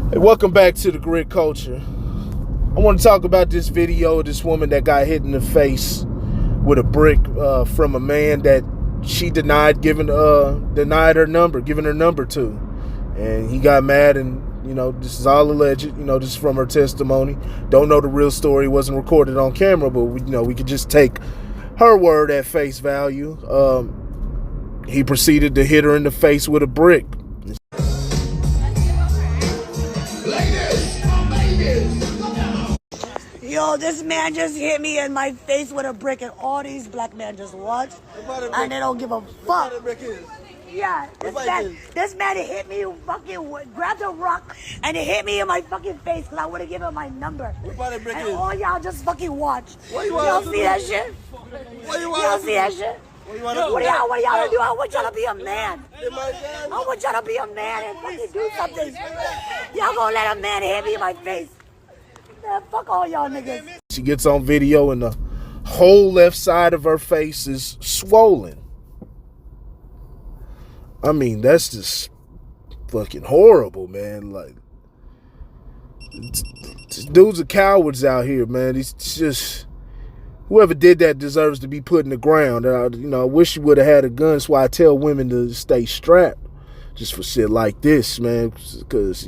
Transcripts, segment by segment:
Hey, welcome back to the Grit Culture. I want to talk about this video of this woman that got hit in the face with a brick from a man that she denied her number to, and he got mad. And this is all alleged. This is from her testimony. Don't know the real story. It wasn't recorded on camera, but we could just take her word at face value. He proceeded to hit her in the face with a brick. Yo, this man just hit me in my face with a brick, and all these black men just watch and they don't give a fuck. Yeah, this man hit me, fucking grabbed a rock and he hit me in my fucking face because I would have given him my number. And all y'all just fucking watch. Y'all see that shit? Y'all see that shit? What y'all do? I want y'all to be a man. I want y'all to be a man and fucking do something. Y'all gonna let a man hit me in my face? Man, fuck all y'all niggas. She gets on video and the whole left side of her face is swollen. I mean, that's just fucking horrible, man. Like, dudes are cowards out here, man. It's just, whoever did that deserves to be put in the ground. I wish you would have had a gun. That's why I tell women to stay strapped, just for shit like this, man. Because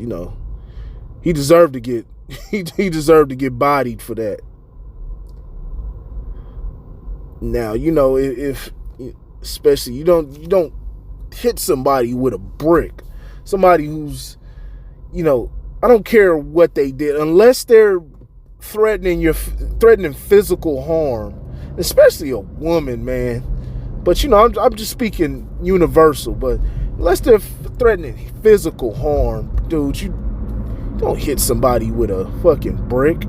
he deserved to get he deserved to get bodied for that. Now, if especially you don't hit somebody with a brick, somebody who's, I don't care what they did, unless they're threatening physical harm, especially a woman, man. But I'm just speaking universal. But unless they're threatening physical harm, dude, you don't hit somebody with a fucking brick.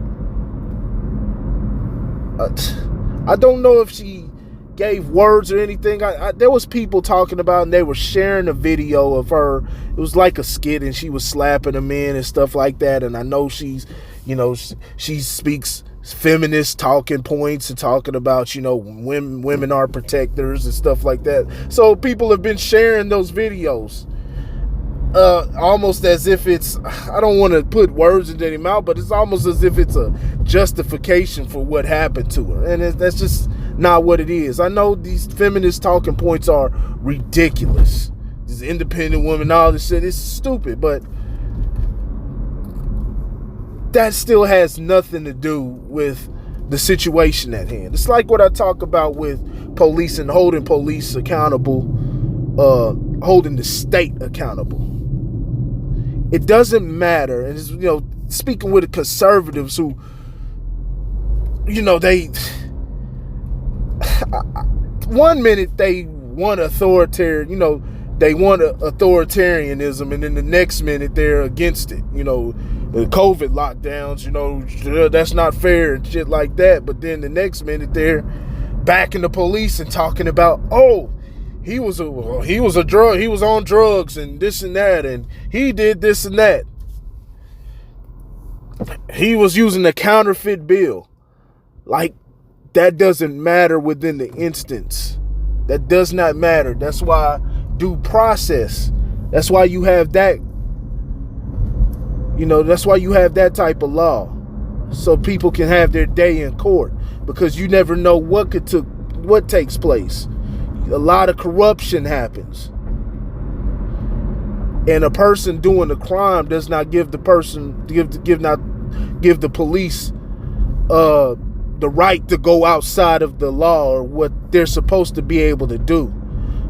I don't know if she gave words or anything. There was people talking about, and they were sharing a video of her. It was like a skit, and she was slapping a man and stuff like that. And I know she speaks feminist talking points and talking about, women are protectors and stuff like that. So people have been sharing those videos. Almost as if it's, I don't want to put words into their mouth, but it's almost as if it's a justification for what happened to her. And that's just not what it is. I know these feminist talking points are ridiculous. These independent women, all this shit, it's stupid, but that still has nothing to do with the situation at hand. It's like what I talk about with police and holding police accountable, holding the state accountable. It doesn't matter. And it's, speaking with the conservatives who, they one minute they want they want authoritarianism, and then the next minute they're against it. The COVID lockdowns, that's not fair and shit like that. But then the next minute they're backing the police and talking about, he was on drugs and this and that, and he did this and that. He was using a counterfeit bill. Like, that doesn't matter within the instance. That does not matter. That's why due process. That's why you have that. That's why you have that type of law, so people can have their day in court, because you never know what takes place. A lot of corruption happens, and a person doing the crime does not give the police the right to go outside of the law or what they're supposed to be able to do,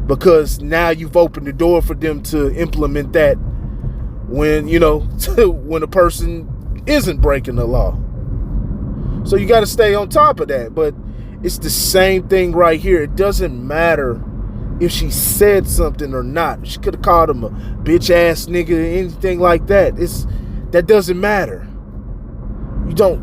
because now you've opened the door for them to implement that when when a person isn't breaking the law. So you got to stay on top of that. But it's the same thing right here. It doesn't matter if she said something or not. She could have called him a bitch ass nigga or anything like that. That doesn't matter. You don't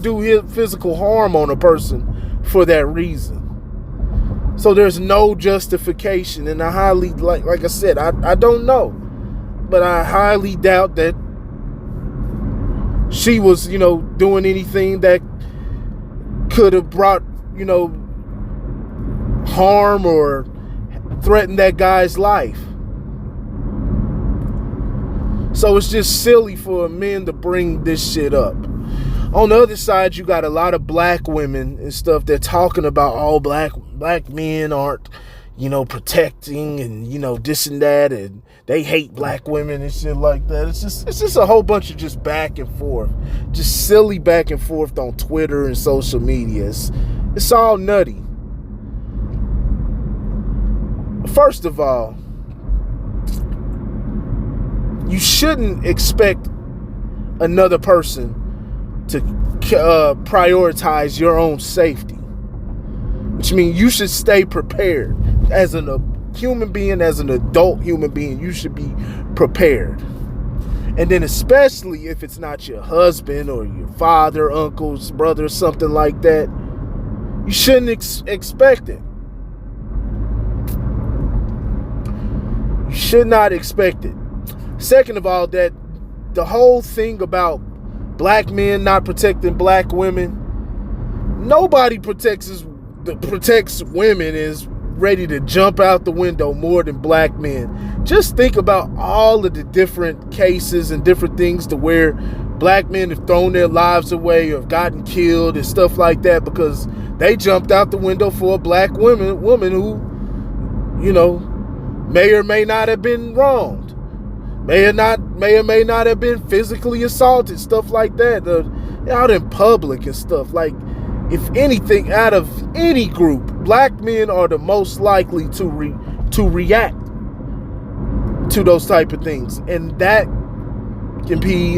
do physical harm on a person for that reason. So there's no justification, and I highly, like I said, I don't know, but I highly doubt that she was, doing anything that could have brought, harm or threatened that guy's life. So it's just silly for men to bring this shit up. On the other side, you got a lot of black women and stuff. They're talking about all black men aren't, protecting and, this and that, and they hate black women and shit like that. It's just a whole bunch of just back and forth, just silly back and forth on Twitter and social media. It's all nutty. First of all, you shouldn't expect another person to prioritize your own safety, which means you should stay prepared. As a human being, as an adult human being, you should be prepared. And then especially if it's not your husband or your father, uncle's brother, something like that, you shouldn't expect it. You should not expect it. Second of all, that the whole thing about black men not protecting black women, nobody protects women is ready to jump out the window more than black men. Just think about all of the different cases and different things to where black men have thrown their lives away or have gotten killed and stuff like that because they jumped out the window for a black woman who, may or may not have been wronged. May or may not have been physically assaulted, stuff like that, out in public and stuff. Like, if anything, out of any group, black men are the most likely to react to those type of things, and that can be,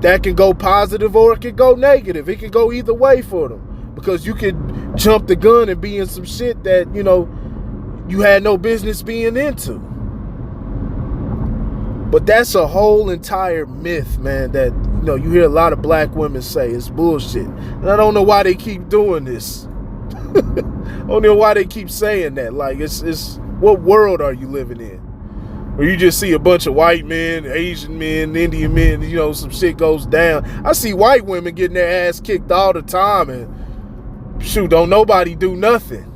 that can go positive or it can go negative. It can go either way for them, because you could jump the gun and be in some shit that you had no business being into. But that's a whole entire myth, man, that, you hear a lot of black women say. It's bullshit. And I don't know why they keep doing this. I don't know why they keep saying that. Like, it's what world are you living in? Where you just see a bunch of white men, Asian men, Indian men, some shit goes down. I see white women getting their ass kicked all the time, and shoot, don't nobody do nothing.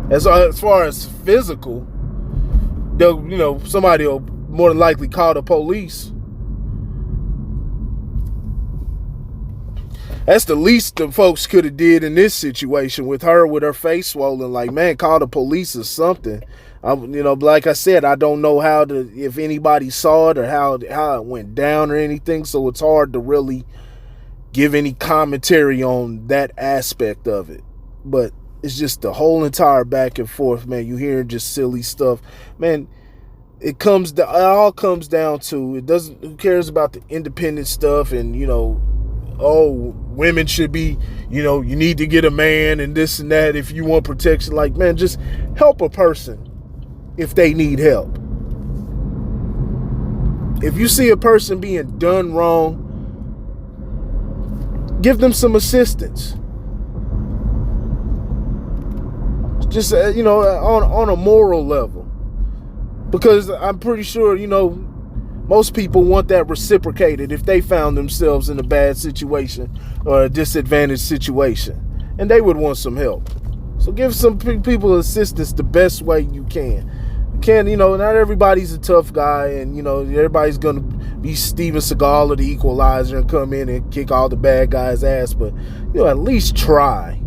As far as physical, they'll, somebody will more than likely call the police. That's the least the folks could have did in this situation with her face swollen. Like, man, call the police or something. Like I said, I don't know if anybody saw it or how it went down or anything. So it's hard to really give any commentary on that aspect of it. But it's just the whole entire back and forth, man. You hear just silly stuff, man. It all comes down to, who cares about the independent stuff and, women should be, you need to get a man and this and that if you want protection. Like, man, just help a person if they need help. If you see a person being done wrong, give them some assistance. Just, on a moral level. Because I'm pretty sure, most people want that reciprocated if they found themselves in a bad situation or a disadvantaged situation. And they would want some help. So give some people assistance the best way you can. Not everybody's a tough guy, and, everybody's going to be Steven Seagal or the Equalizer and come in and kick all the bad guys' ass. But, at least try.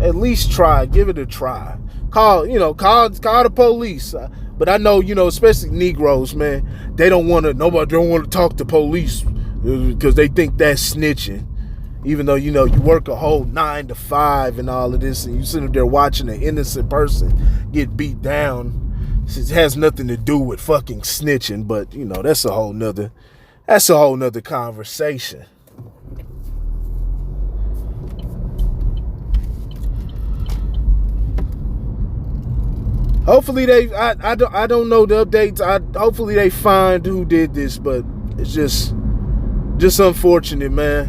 At least try. Give it a try. Call the police. But I know, especially Negroes, man, nobody don't want to talk to police because they think that's snitching. Even though, you work a whole 9 to 5 and all of this, and you sit there watching an innocent person get beat down. It has nothing to do with fucking snitching, but, that's a whole nother conversation. Hopefully I don't know the updates. Hopefully they find who did this, but it's just unfortunate, man.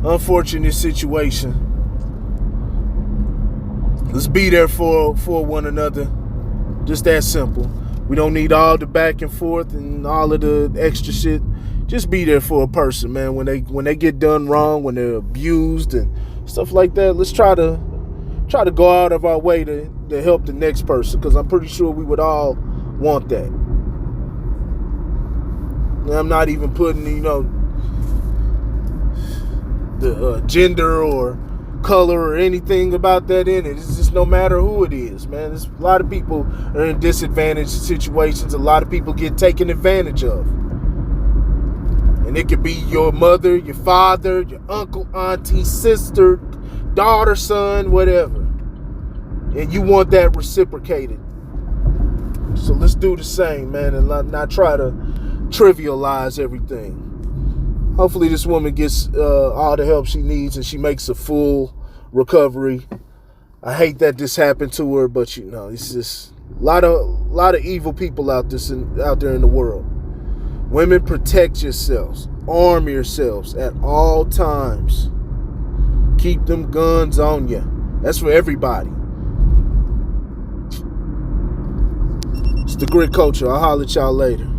Unfortunate situation. Let's be there for one another. Just that simple. We don't need all the back and forth and all of the extra shit. Just be there for a person, man. When they get done wrong, when they're abused and stuff like that, let's try to go out of our way to help the next person, because I'm pretty sure we would all want that. And I'm not even putting, the gender or color or anything about that in it. It's just no matter who it is, man. There's a lot of people are in disadvantaged situations. A lot of people get taken advantage of. And it could be your mother, your father, your uncle, auntie, sister, daughter, son, whatever. And you want that reciprocated. So let's do the same, man, and not try to trivialize everything. Hopefully this woman gets all the help she needs and she makes a full recovery. I hate that this happened to her, but it's just a lot of evil people out there in the world. Women, protect yourselves. Arm yourselves at all times. Keep them guns on you. That's for everybody. It's the Grit Culture. I'll holler at y'all later.